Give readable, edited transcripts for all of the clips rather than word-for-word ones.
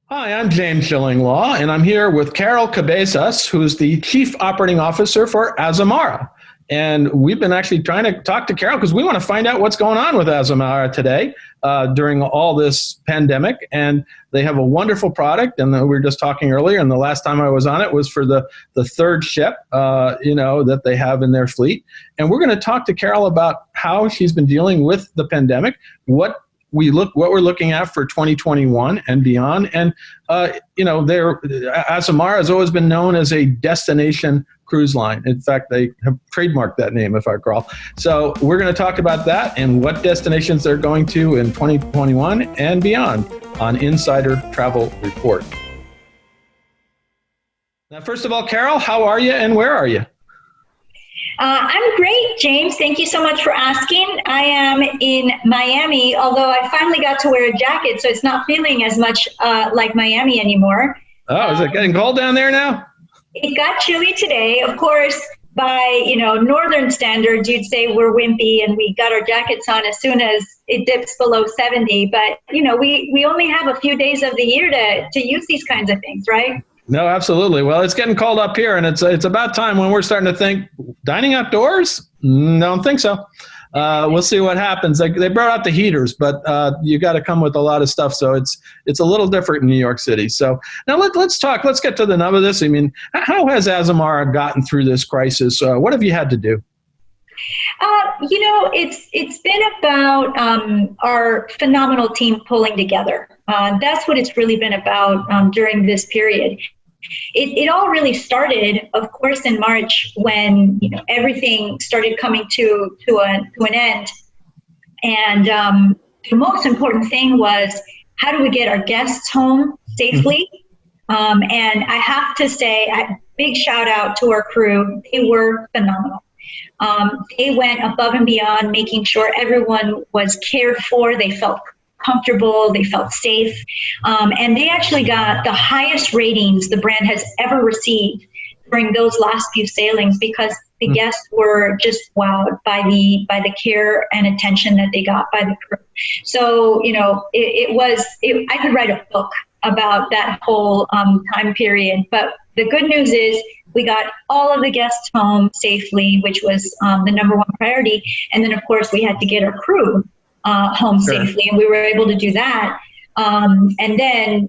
Hi, I'm James Shillinglaw, and I'm here with Carol Cabezas, who's the Chief Operating Officer for Azamara. And we've been actually trying to talk to Carol because we want to find out what's going on with Azamara today during all this pandemic. And they have a wonderful product. And we were just talking earlier, and the last time I was on it was for the third ship, that they have in their fleet. And we're going to talk to Carol about how she's been dealing with the pandemic, what we're looking at for 2021 and beyond. And Azamara has always been known as a destination cruise line. In fact, they have trademarked that name, if I recall. So we're going to talk about that and what destinations they're going to in 2021 and beyond on Insider Travel Report. Now, first of all, Carol, how are you and where are you? I'm great, James. Thank you so much for asking. I am in Miami, although I finally got to wear a jacket, so it's not feeling as much like Miami anymore. Oh, is it getting cold down there now? It got chilly today. Of course, by northern standards, you'd say we're wimpy and we got our jackets on as soon as it dips below 70. But, we only have a few days of the year to use these kinds of things, right? No, absolutely. Well, it's getting cold up here, and it's about time when we're starting to think, dining outdoors? Don't think so. We'll see what happens. They brought out the heaters, but you got to come with a lot of stuff, so it's a little different in New York City. So now let's talk. Let's get to the nub of this. I mean, how has Azamara gotten through this crisis? What have you had to do? It's been about our phenomenal team pulling together. That's what it's really been about during this period. It all really started, of course, in March when everything started coming to an end. And the most important thing was, how do we get our guests home safely? And I have to say, a big shout out to our crew. They were phenomenal. They went above and beyond, making sure everyone was cared for. They felt comfortable, they felt safe, and they actually got the highest ratings the brand has ever received during those last few sailings, because the guests were just wowed by the care and attention that they got by the crew. So I could write a book about that whole time period. But the good news is we got all of the guests home safely, which was the number one priority. And then, of course, we had to get our crew home safely, and we were able to do that. And then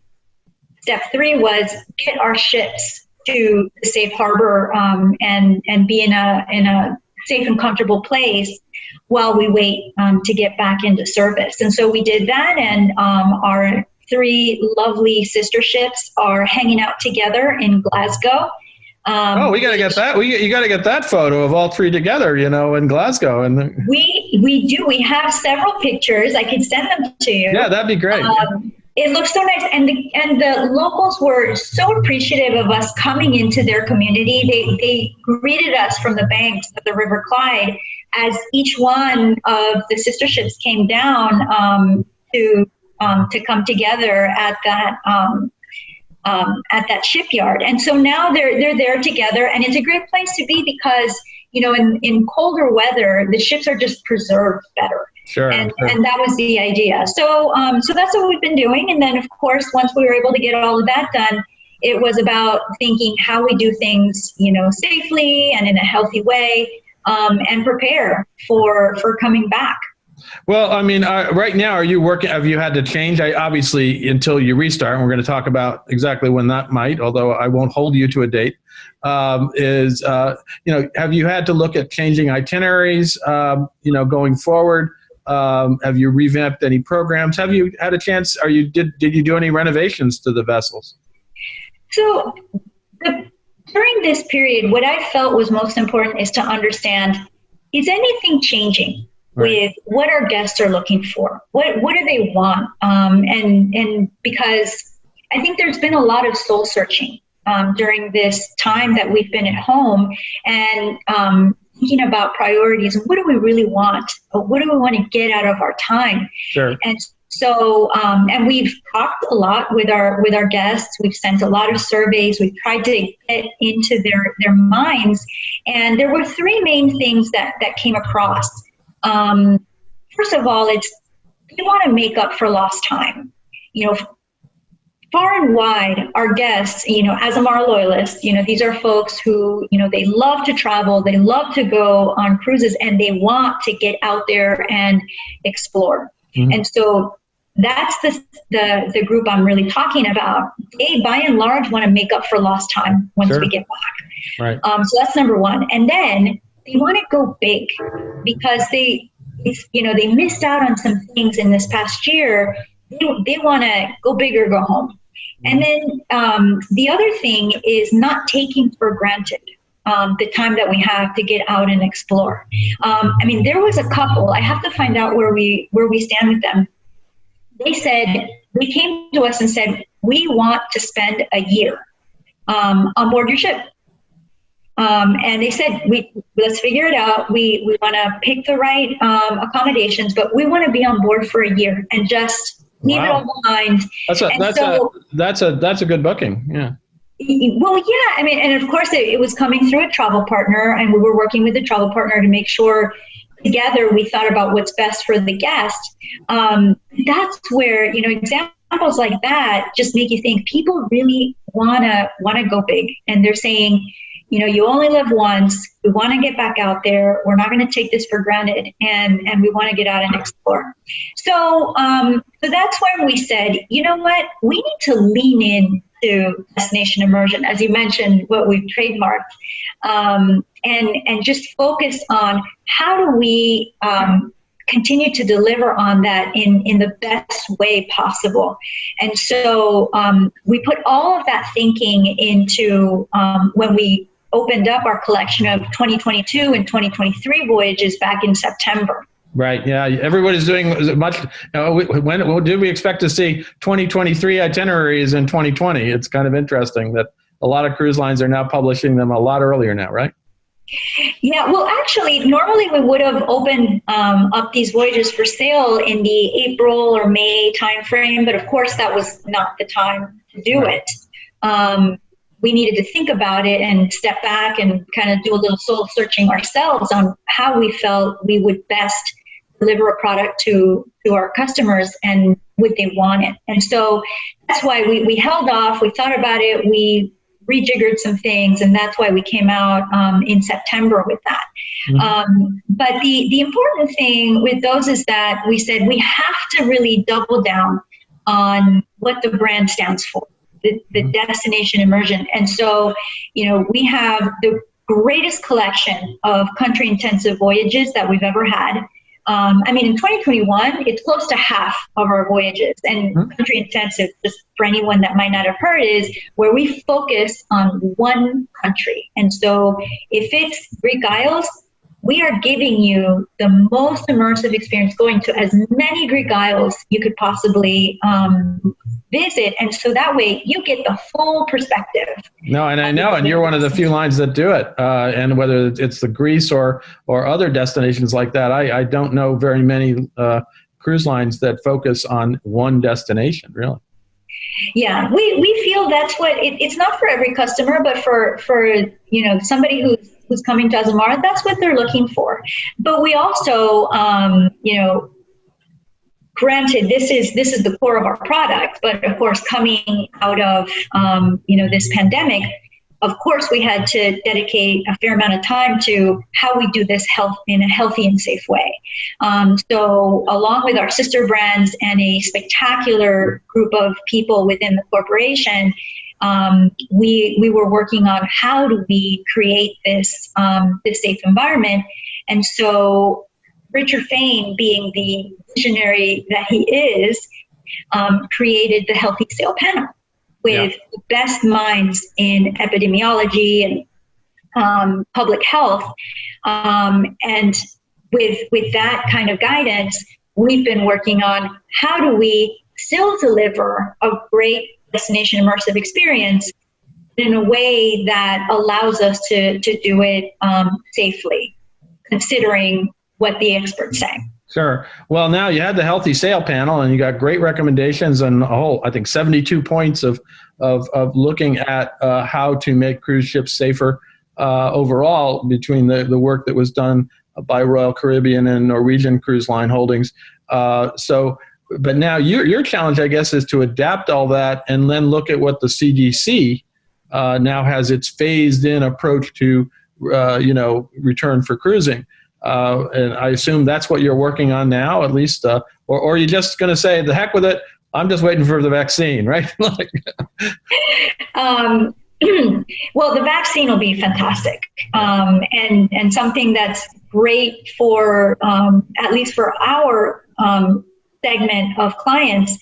step 3 was get our ships to the safe harbor and be in a safe and comfortable place while we wait to get back into service. And so we did that, and our 3 lovely sister ships are hanging out together in Glasgow. We got to get that. You got to get that photo of all 3 together, in Glasgow. And we do. We have several pictures. I could send them to you. Yeah, that'd be great. It looks so nice, and the locals were so appreciative of us coming into their community. They greeted us from the banks of the River Clyde as each one of the sister ships came down to come together at that shipyard. And so now they're there together, and it's a great place to be because, in colder weather, the ships are just preserved better. Sure. And that was the idea. So that's what we've been doing. And then, of course, once we were able to get all of that done, it was about thinking how we do things, safely and in a healthy way, and prepare for coming back. Well, I mean, right now, are you working? Have you had to change? Obviously, until you restart, and we're going to talk about exactly when that might, although I won't hold you to a date. Have you had to look at changing itineraries? Going forward, have you revamped any programs? Have you had a chance? Did you do any renovations to the vessels? So, during this period, what I felt was most important is to understand: is anything changing? With what our guests are looking for, what do they want, and because I think there's been a lot of soul searching during this time that we've been at home, and thinking about priorities. What do we really want? What do we want to get out of our time? Sure. And so, and we've talked a lot with our guests. We've sent a lot of surveys. We've tried to get into their minds, and there were 3 main things that came across. First of all, it's you want to make up for lost time. far and wide, our guests, Azamara loyalists, these are folks who, they love to travel, they love to go on cruises, and they want to get out there and explore. Mm-hmm. And so that's the group I'm really talking about. They, by and large, want to make up for lost time once we get back. Right. So that's number one. And then they want to go big because they missed out on some things in this past year. They want to go big or go home. And then the other thing is not taking for granted the time that we have to get out and explore. There was a couple, I have to find out where we stand with them. They came to us and said, we want to spend a year on board your ship. And they said, let's figure it out. We want to pick the right accommodations, but we want to be on board for a year and just leave it all behind. That's a good booking. Yeah. Well, yeah. And of course it was coming through a travel partner, and we were working with the travel partner to make sure together we thought about what's best for the guest. That's where, examples like that just make you think people really want to go big, and they're saying, you only live once. We want to get back out there. We're not going to take this for granted, and we want to get out and explore. So that's when we said, you know what, we need to lean in to destination immersion, as you mentioned, what we've trademarked, and just focus on how do we continue to deliver on that in the best way possible. And so we put all of that thinking into when we opened up our collection of 2022 and 2023 voyages back in September. Right. Yeah. Everybody's doing much. When did we expect to see 2023 itineraries in 2020? It's kind of interesting that a lot of cruise lines are now publishing them a lot earlier now, right? Yeah. Well, actually, normally we would have opened up these voyages for sale in the April or May timeframe, but of course that was not the time to do it. We needed to think about it and step back and kind of do a little soul searching ourselves on how we felt we would best deliver a product to our customers and would they want it. And so that's why we held off. We thought about it. We rejiggered some things, and that's why we came out in September with that. Mm-hmm. But the important thing with those is that we said we have to really double down on what the brand stands for. The destination immersion. And so, we have the greatest collection of country intensive voyages that we've ever had. In 2021, it's close to half of our voyages. And country intensive, just for anyone that might not have heard, is where we focus on one country. And so if it's Greek Isles, we are giving you the most immersive experience, going to as many Greek Isles you could possibly visit. And so that way you get the full perspective. No, and I know, and you're one of the few lines that do it. And whether it's the Greece or other destinations like that, I don't know very many cruise lines that focus on one destination, really. Yeah, we feel that's what it's not for every customer, but for somebody who's coming to Azamara, that's what they're looking for. But we also, granted, this is the core of our product, but of course, coming out of this pandemic, of course, we had to dedicate a fair amount of time to how we do this in a healthy and safe way. So along with our sister brands and a spectacular group of people within the corporation, we were working on how do we create this safe environment. And so Richard Fain, being the visionary that he is, created the Healthy Sail panel with the best minds in epidemiology and public health. And with that kind of guidance, we've been working on how do we still deliver a great destination immersive experience in a way that allows us to do it safely, considering what the experts say. Sure. Well, now you had the Healthy Sail panel, and you got great recommendations and a whole, I think, 72 points of looking at how to make cruise ships safer overall between the work that was done by Royal Caribbean and Norwegian Cruise Line Holdings. So But now your challenge, I guess, is to adapt all that and then look at what the CDC now has its phased-in approach to, return for cruising. And I assume that's what you're working on now, at least, or are you just going to say, the heck with it, I'm just waiting for the vaccine, right? Well, the vaccine will be fantastic, and something that's great for, at least for our segment of clients.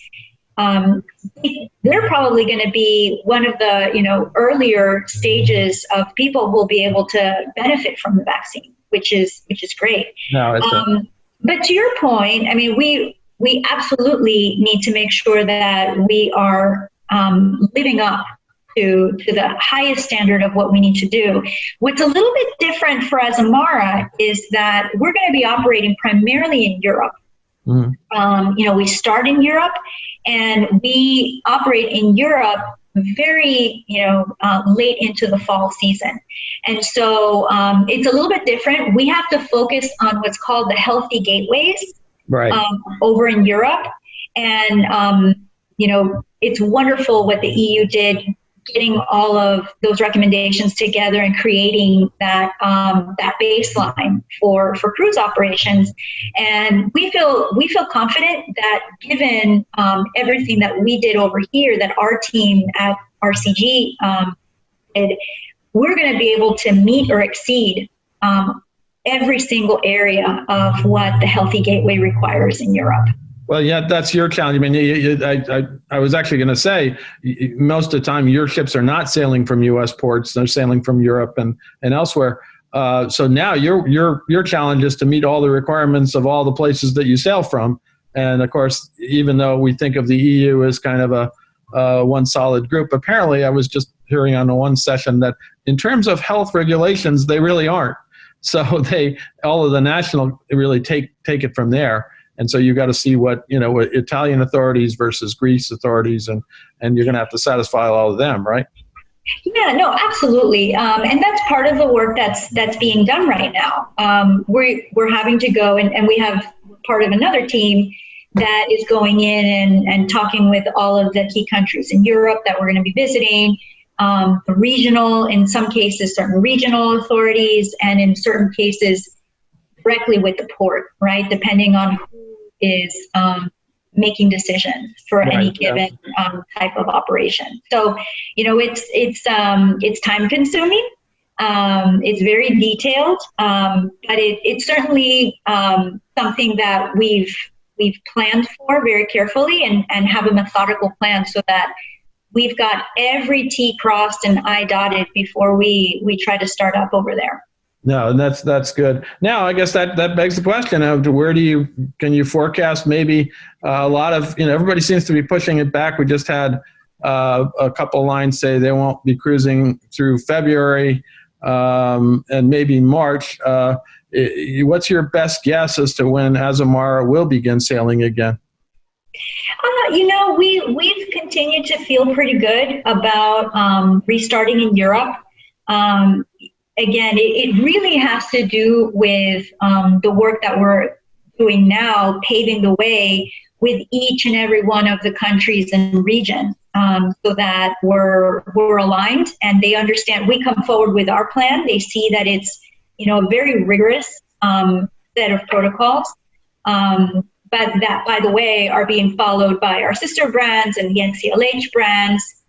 They're probably going to be one of the earlier stages of people who will be able to benefit from the vaccine, which is great. No, but to your point, I mean, we absolutely need to make sure that we are living up to the highest standard of what we need to do. What's a little bit different for Azamara is that we're going to be operating primarily in Europe. Mm-hmm. We start in Europe, and we operate in Europe very, late into the fall season. And so it's a little bit different. We have to focus on what's called the healthy gateways, right, over in Europe. And, it's wonderful what the EU did, getting all of those recommendations together and creating that baseline for cruise operations. And we feel confident that given everything that we did over here, that our team at RCG did, we're going to be able to meet or exceed every single area of what the Healthy Gateway requires in Europe. Well, yeah, that's your challenge. I mean, I was actually going to say, most of the time your ships are not sailing from U.S. ports; they're sailing from Europe and elsewhere. So now your challenge is to meet all the requirements of all the places that you sail from. And of course, even though we think of the EU as kind of a one solid group, apparently I was just hearing on one session that in terms of health regulations, they really aren't. So all of the national really take it from there. And so you got to see what Italian authorities versus Greece authorities, and you're going to have to satisfy all of them, right? Yeah, no, absolutely. And that's part of the work that's being done right now. We're having to go, and we have part of another team that is going in and talking with all of the key countries in Europe that we're going to be visiting, the regional, in some cases, certain regional authorities, and in certain cases, directly with the port, right? Depending on who is making decisions for any given type of operation. So, it's time consuming. It's very detailed, but it's certainly something that we've planned for very carefully and have a methodical plan so that we've got every T crossed and I dotted before we try to start up over there. No, and that's good. Now, I guess that begs the question of can you forecast maybe a lot of, everybody seems to be pushing it back. We just had a couple lines say they won't be cruising through February and maybe March. What's your best guess as to when Azamara will begin sailing again? We've continued to feel pretty good about restarting in Europe. Again, it really has to do with the work that we're doing now, paving the way with each and every one of the countries and regions, so that we're aligned and they understand. We come forward with our plan. They see that it's a very rigorous set of protocols, but that, by the way, are being followed by our sister brands and the NCLH brands.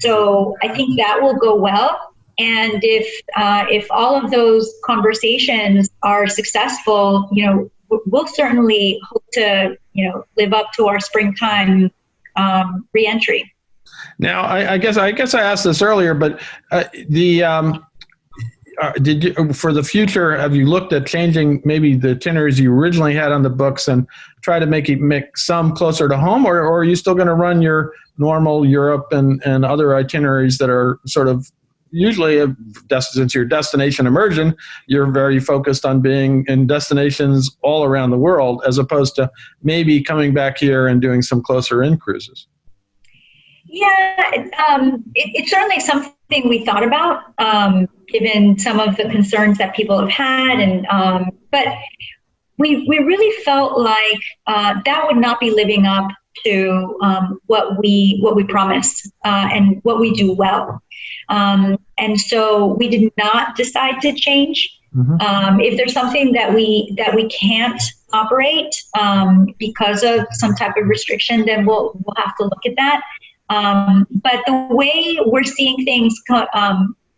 So I think that will go well. And if all of those conversations are successful, we'll certainly hope to, live up to our springtime reentry. Now, I guess I asked this earlier, but did you, for the future, have you looked at changing maybe the itineraries you originally had on the books and try to make some closer to home, or are you still going to run your normal Europe and other itineraries that are sort of usually, since you're destination immersion, you're very focused on being in destinations all around the world, as opposed to maybe coming back here and doing some closer in cruises? Yeah, it's certainly something we thought about, given some of the concerns that people have had, but we really felt like that would not be living up to what we promised and what we do well. And so we did not decide to change. If there's something that we can't operate because of some type of restriction, then we'll have to look at that. But the way we're seeing things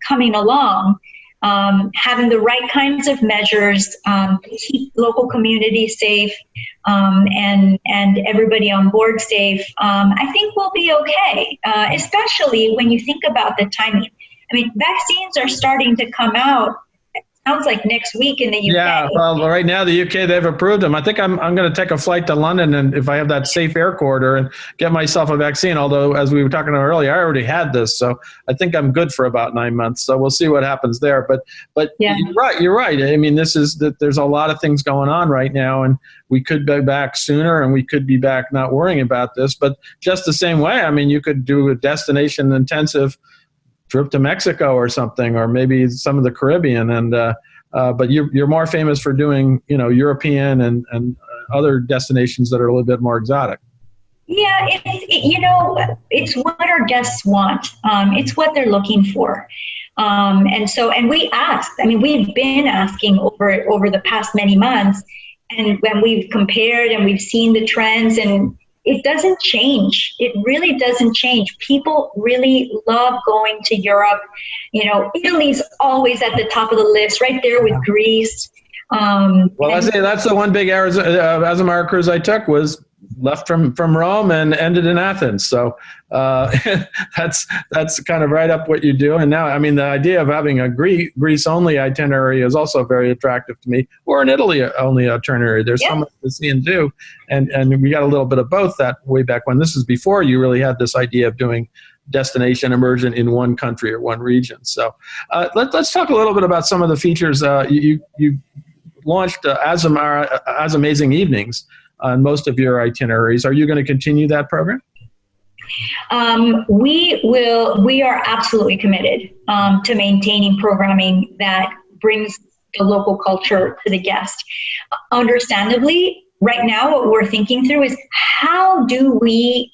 coming along, having the right kinds of measures to keep local communities safe and everybody on board safe, I think we'll be okay, especially when you think about the timing. I mean, vaccines are starting to come out. Sounds like next week in the UK. Yeah, well, right now the UK, they've approved them. I think I'm going to take a flight to London, and if I have that safe air corridor, and get myself a vaccine. Although, as we were talking about earlier, I already had this, so I think I'm good for about 9 months. So we'll see what happens there. But yeah. You're right. I mean, there's a lot of things going on right now, and we could be back sooner, and we could be back not worrying about this. But just the same way, I mean, you could do a destination intensive trip to Mexico or something, or maybe some of the Caribbean, and but you're more famous for doing European and other destinations that are a little bit more exotic. Yeah, it's what our guests want. It's what they're looking for, and we asked. I mean, we've been asking over the past many months, and when we've compared and we've seen the trends, and it doesn't change. It really doesn't change. People really love going to Europe. Italy's always at the top of the list, right there with Greece. Well, that's the one big Azamara cruise I took, was left from Rome and ended in Athens. So that's kind of right up what you do. And now, I mean, the idea of having a Greece-only itinerary is also very attractive to me, or an Italy-only itinerary. There's so much to see and do. And we got a little bit of both that way back when. This is before you really had this idea of doing destination immersion in one country or one region. So let's talk a little bit about some of the features. You launched Azamara, Amazing Evenings on most of your itineraries. Are you going to continue that program? We are absolutely committed to maintaining programming that brings the local culture to the guest. Understandably, right now what we're thinking through is how do we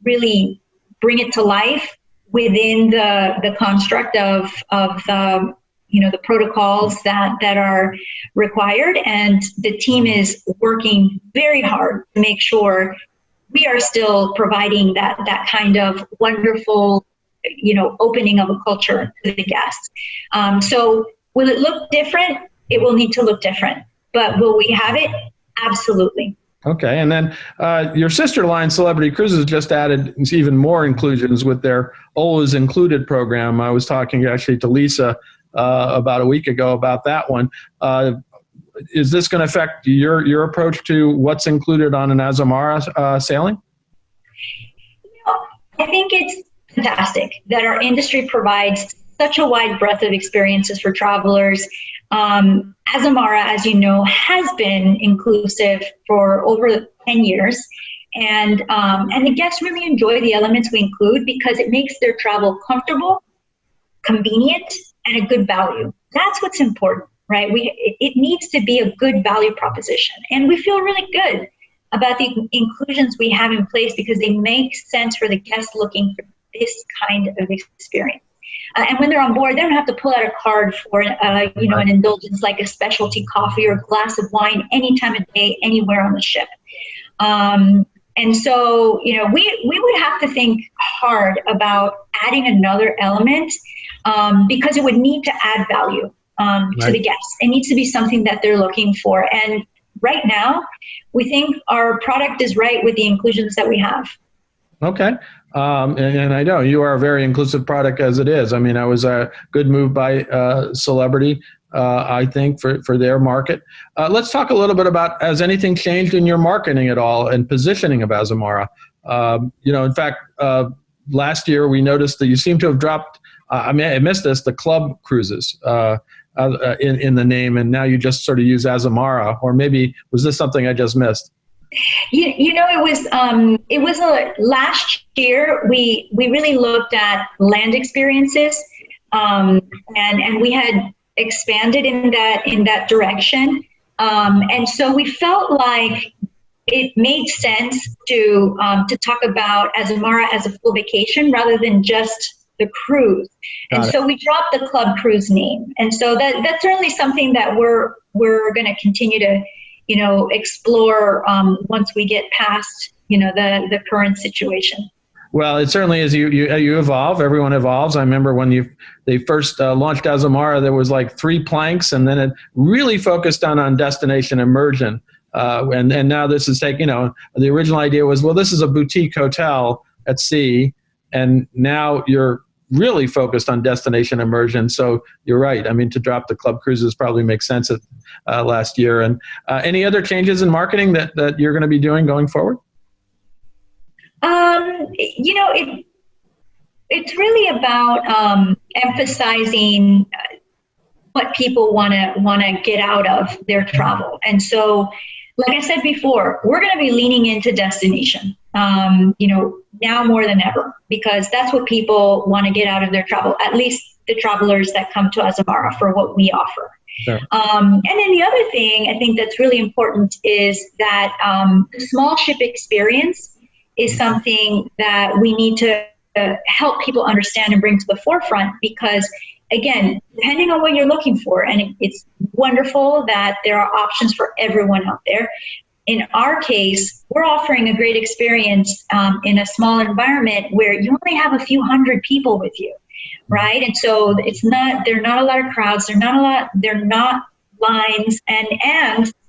really bring it to life within the construct of the protocols that are required, and the team is working very hard to make sure we are still providing that kind of wonderful, opening of a culture to the guests. So will it look different? It will need to look different, but will we have it? Absolutely. Okay, and then your sister line, Celebrity Cruises, just added even more inclusions with their Always Included program. I was talking actually to Lisa about a week ago about that one. Is this going to affect your approach to what's included on an Azamara sailing? I think it's fantastic that our industry provides such a wide breadth of experiences for travelers. Azamara, as you know, has been inclusive for over 10 years. And the guests really enjoy the elements we include because it makes their travel comfortable, convenient, and a good value. That's what's important, right? It needs to be a good value proposition. And we feel really good about the inclusions we have in place because they make sense for the guests looking for this kind of experience. And when they're on board, they don't have to pull out a card for an indulgence like a specialty coffee or a glass of wine any time of day, anywhere on the ship. And so, we would have to think hard about adding another element because it would need to add value to the guests. It needs to be something that they're looking for. And right now, we think our product is right with the inclusions that we have. Okay. And I know you are a very inclusive product as it is. I mean, that was a good move by Celebrity, I think, for their market. Let's talk a little bit about, has anything changed in your marketing at all and positioning of Azamara? In fact, last year we noticed that you seem to have dropped, I missed this, the club cruises in the name, and now you just sort of use Azamara, or maybe was this something I just missed? It was last year we really looked at land experiences, and we had expanded in that direction. And so we felt like it made sense to talk about Azamara as a full vacation rather than just the cruise. And so we dropped the club cruise name. And so that's certainly something that we're going to continue to, explore once we get past, the current situation. Well, it certainly is. You evolve. Everyone evolves. I remember when they first launched Azamara, there was like 3 planks, and then it really focused on destination immersion. And now this is the original idea was, well, this is a boutique hotel at sea, and now you're really focused on destination immersion. So you're right. I mean, to drop the club cruises probably makes sense last year. And any other changes in marketing that you're going to be doing going forward? It's really about emphasizing what people want to get out of their travel. And so, like I said before, we're going to be leaning into destination, now more than ever, because that's what people want to get out of their travel, at least the travelers that come to Azamara for what we offer. Sure. And then the other thing I think that's really important is that the small ship experience is something that we need to help people understand and bring to the forefront, because again, depending on what you're looking for, and it's wonderful that there are options for everyone out there. In our case, we're offering a great experience in a small environment where you only have a few hundred people with you, right? And so there are not a lot of crowds, there are not lines, and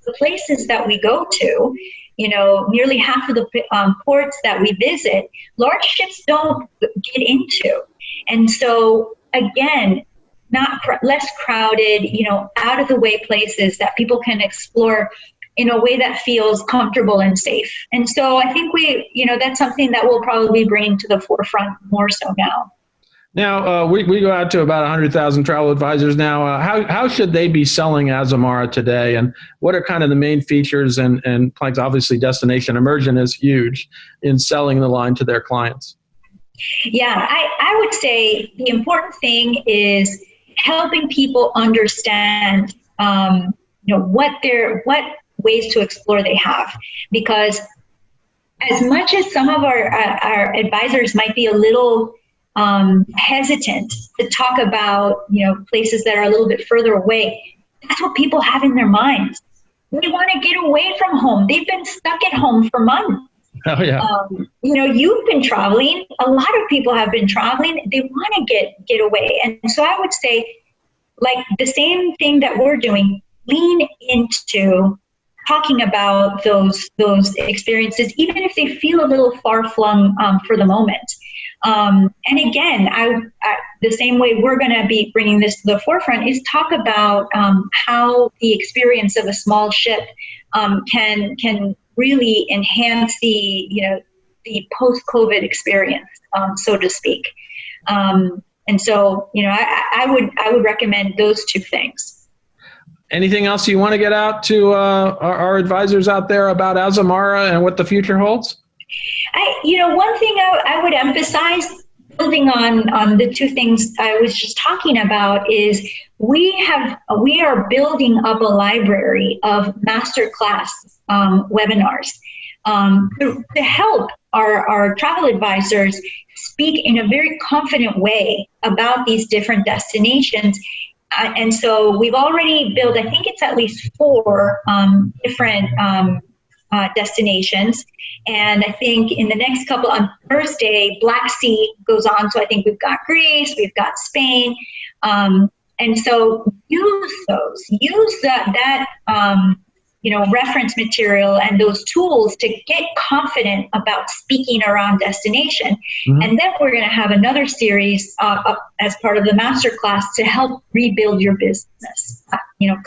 the places that we go to, nearly half of the ports that we visit, large ships don't get into. And so again, less crowded, out of the way places that people can explore in a way that feels comfortable and safe. And so I think that's something that we'll probably bring to the forefront more so now. Now, we go out to about 100,000 travel advisors now. How should they be selling Azamara today? And what are kind of the main features and planks? Obviously, destination immersion is huge in selling the line to their clients. Yeah, I would say the important thing is helping people understand, what ways to explore they have. Because as much as some of our advisors might be a little hesitant to talk about, places that are a little bit further away, that's what people have in their minds. They want to get away from home. They've been stuck at home for months. Oh, yeah. You've been traveling. A lot of people have been traveling. They want to get away. And so I would say, like the same thing that we're doing, lean into talking about those experiences, even if they feel a little far-flung for the moment. And again, the same way we're going to be bringing this to the forefront is talk about how the experience of a small ship can really enhance the post-COVID experience, so to speak. And so, I would recommend those 2 things. Anything else you want to get out to our advisors out there about Azamara and what the future holds? One thing I would emphasize, building on the 2 things I was just talking about, is we are building up a library of masterclass webinars to help our travel advisors speak in a very confident way about these different destinations. And so we've already built, I think it's at least 4 different destinations. And I think in the next couple, on Thursday, Black Sea goes on. So I think we've got Greece, we've got Spain. And so use that reference material and those tools to get confident about speaking around destination. Mm-hmm. And then we're going to have another series as part of the masterclass to help rebuild your business,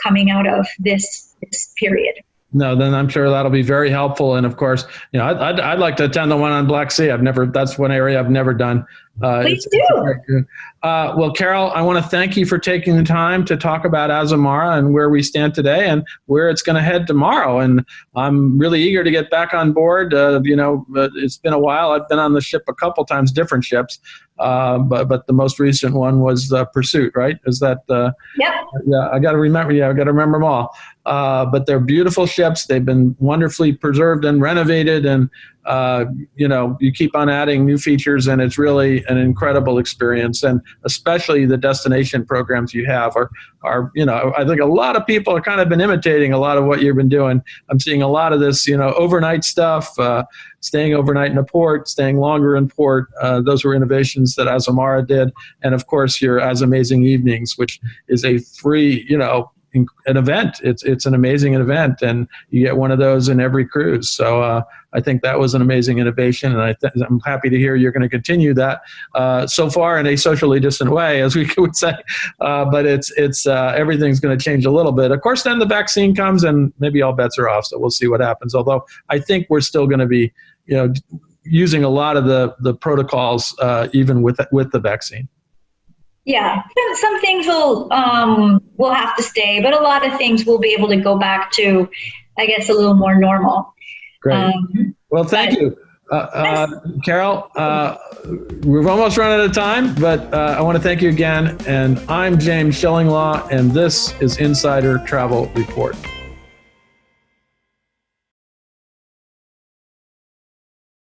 coming out of this period. No, then I'm sure that'll be very helpful. And of course, I'd like to attend the one on Black Sea. That's one area I've never done. Please It's do. very good. Well, Carol, I want to thank you for taking the time to talk about Azamara and where we stand today and where it's going to head tomorrow. And I'm really eager to get back on board. It's been a while. I've been on the ship a couple times, different ships, but the most recent one was Pursuit, right? Is that? Yep. Yeah, I got to remember. Yeah, I got to remember them all. But they're beautiful ships. They've been wonderfully preserved and renovated, and you keep on adding new features, and it's really an incredible experience. And especially the destination programs you have are I think a lot of people have kind of been imitating a lot of what you've been doing. I'm seeing a lot of this, overnight stuff, staying overnight in a port, staying longer in port. Those were innovations that Azamara did, and of course your As Amazing Evenings, which is a free, an event. It's an amazing event, and you get one of those in every cruise. So I think that was an amazing innovation, and I'm happy to hear you're going to continue that so far in a socially distant way, as we would say. But it's everything's going to change a little bit. Of course, then the vaccine comes, and maybe all bets are off. So we'll see what happens. Although I think we're still going to be, using a lot of the protocols even with the vaccine. Yeah, some things will have to stay, but a lot of things will be able to go back to, I guess, a little more normal. Great. Well, thank you. Carol, we've almost run out of time, but I want to thank you again. And I'm James Schillinglaw, and this is Insider Travel Report.